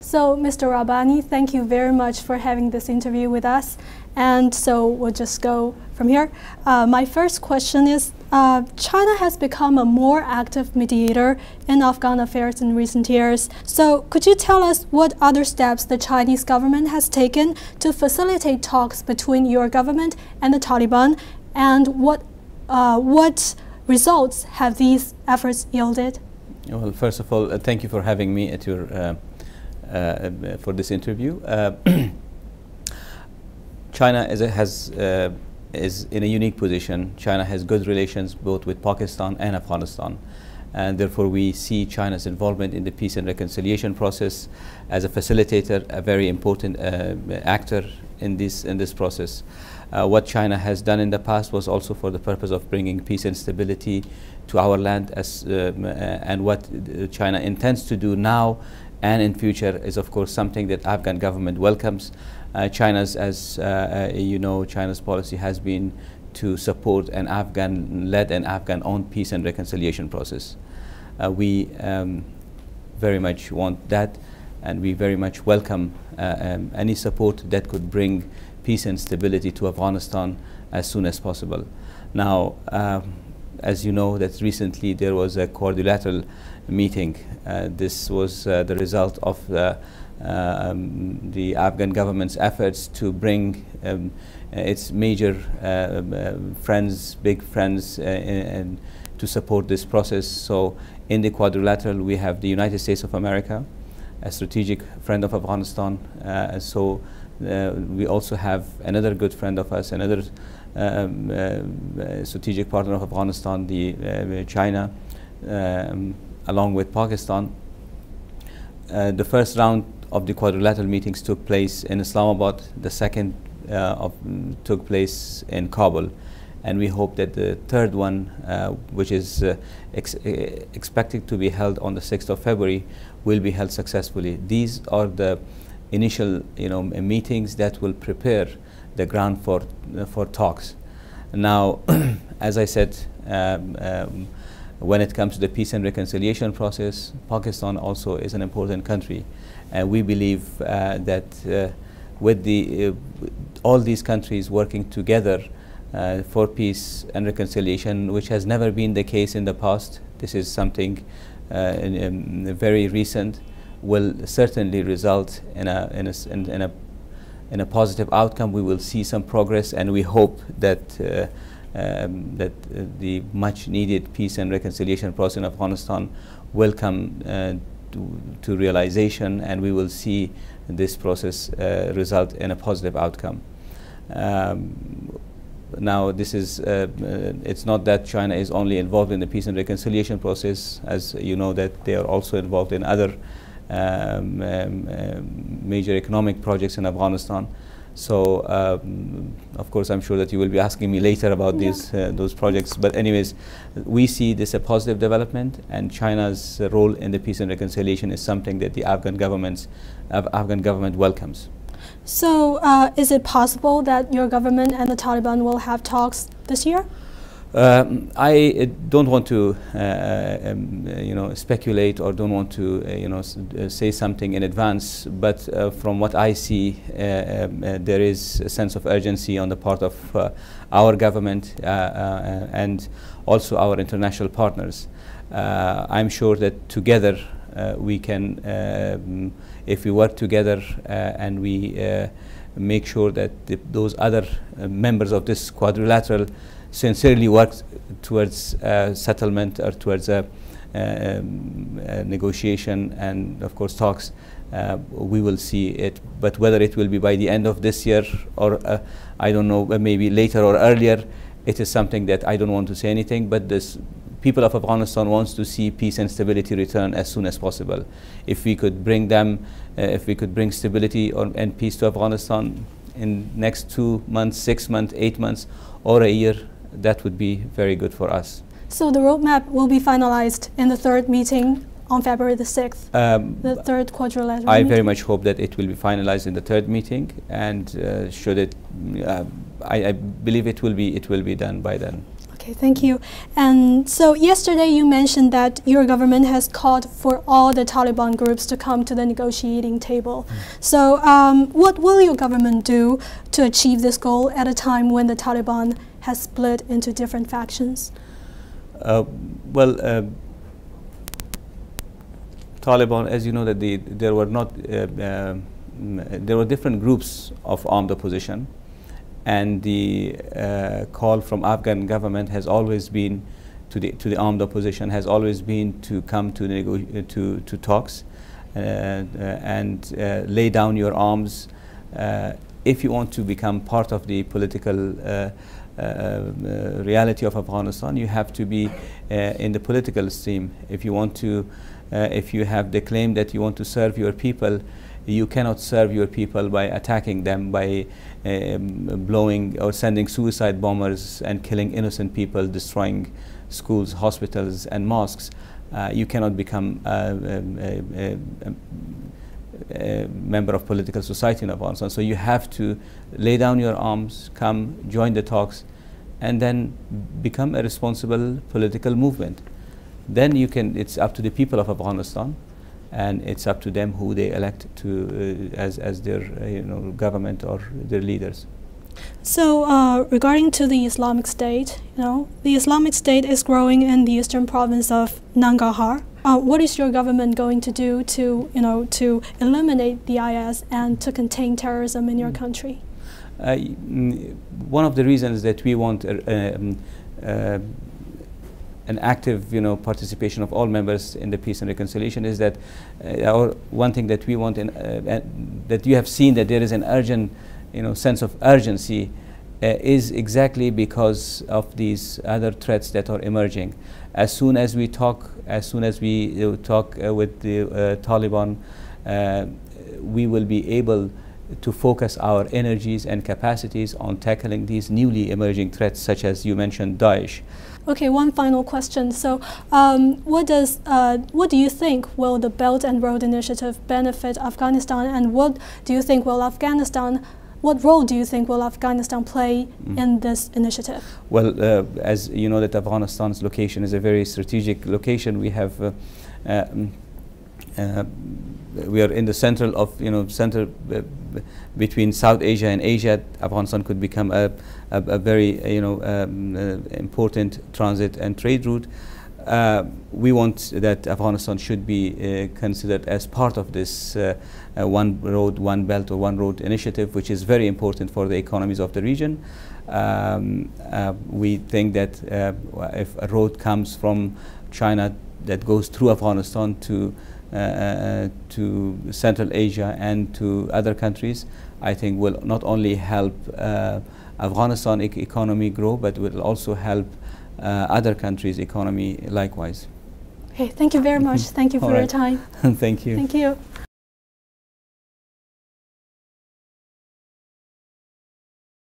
So, Mr. Rabbani, thank you very much for having this interview with us. And so we'll just go from here. My first question is, China has become a more active mediator in Afghan affairs in recent years. So could you tell us what other steps the Chinese government has taken to facilitate talks between your government and the Taliban, and what results have these efforts yielded? Well, first of all, thank you for having me at your for this interview. China is in a unique position. China has good relations both with Pakistan and Afghanistan, and therefore we see China's involvement in the peace and reconciliation process as a facilitator, a very important actor in this process. What China has done in the past was also for the purpose of bringing peace and stability to our land, and what China intends to do now and in future is of course something that Afghan government welcomes. China's policy has been to support an Afghan-led and Afghan-owned peace and reconciliation process. We very much want that, and we very much welcome any support that could bring peace and stability to Afghanistan as soon as possible. Now, as you know, that recently there was a quadrilateral meeting. This was the result of the Afghan government's efforts to bring its major big friends, to support this process. So in the quadrilateral we have the United States of America, a strategic friend of Afghanistan. We also have another good friend of us, another strategic partner of Afghanistan, China, along with Pakistan. The first round of the quadrilateral meetings took place in Islamabad. The second took place in Kabul, and we hope that the third one, which is expected to be held on the 6th of February, will be held successfully. These are the initial meetings that will prepare the ground for talks. Now, as I said, when it comes to the peace and reconciliation process, Pakistan also is an important country, and we believe that with all these countries working together for peace and reconciliation, which has never been the case in the past, this is something very recent, will certainly result in a positive outcome. We will see some progress, and we hope that the much needed peace and reconciliation process in Afghanistan will come to realization, and we will see this process result in a positive outcome. Now, this is it's not that China is only involved in the peace and reconciliation process. As you know, that they are also involved in other major economic projects in Afghanistan. So, of course, I'm sure that you will be asking me later about those projects. But anyways, we see this a positive development, and China's role in the peace and reconciliation is something that the Afghan government welcomes. So, is it possible that your government and the Taliban will have talks this year? I don't want to, speculate, or don't want to, say something in advance. But from what I see, there is a sense of urgency on the part of our government and also our international partners. I'm sure that together we can, if we work together and we make sure that those other members of this quadrilateral sincerely work towards settlement or towards a negotiation and of course talks, we will see it. But whether it will be by the end of this year or I don't know, maybe later or earlier, it is something that I don't want to say anything. But this people of Afghanistan wants to see peace and stability return as soon as possible. If we could bring them, if we could bring stability and peace to Afghanistan in next 2 months, 6 months, 8 months, or a year, that would be very good for us. So the roadmap will be finalized in the third meeting on February the 6th, the third quadrilateral I meeting? very much hope that it will be finalized in the third meeting, and should it, I believe it will be done by then. Okay. Okay, thank you. And so yesterday you mentioned that your government has called for all the Taliban groups to come to the negotiating table. So what will your government do to achieve this goal at a time when the Taliban has split into different factions? Taliban, as you know, that there were different groups of armed opposition, and the call from Afghan government has always been to the armed opposition has always been to come to talks and lay down your arms if you want to become part of the political reality of Afghanistan. You have to be in the political stream. If you want to, if you have the claim that you want to serve your people, you cannot serve your people by attacking them, by blowing or sending suicide bombers and killing innocent people, destroying schools, hospitals, and mosques. You cannot become a member of political society in Afghanistan. So you have to lay down your arms, come join the talks, and then become a responsible political movement. Then you can. It's up to the people of Afghanistan, and it's up to them who they elect to as their government or their leaders. So regarding to the Islamic State, the Islamic State is growing in the eastern province of Nangarhar. What is your government going to do to eliminate the IS and to contain terrorism in your country? One of the reasons that we want an active participation of all members in the peace and reconciliation is that one thing that we want that you have seen that there is an urgent sense of urgency is exactly because of these other threats that are emerging. As soon as we talk with the Taliban, we will be able to focus our energies and capacities on tackling these newly emerging threats, such as you mentioned, Daesh. Okay, one final question. So what do you think will the Belt and Road Initiative benefit Afghanistan, and what role do you think will Afghanistan play in this initiative? Well, as you know, that Afghanistan's location is a very strategic location. We have we are in the central of center between South Asia and Asia. Afghanistan could become a very important transit and trade route. We want that Afghanistan should be considered as part of this one road, one belt, or one road initiative, which is very important for the economies of the region. We think that if a road comes from China that goes through Afghanistan to Central Asia and to other countries, I think will not only help Afghanistan economy grow, but will also help other countries' economy likewise. Okay, thank you very much. Thank you for your time. Thank you. Thank you.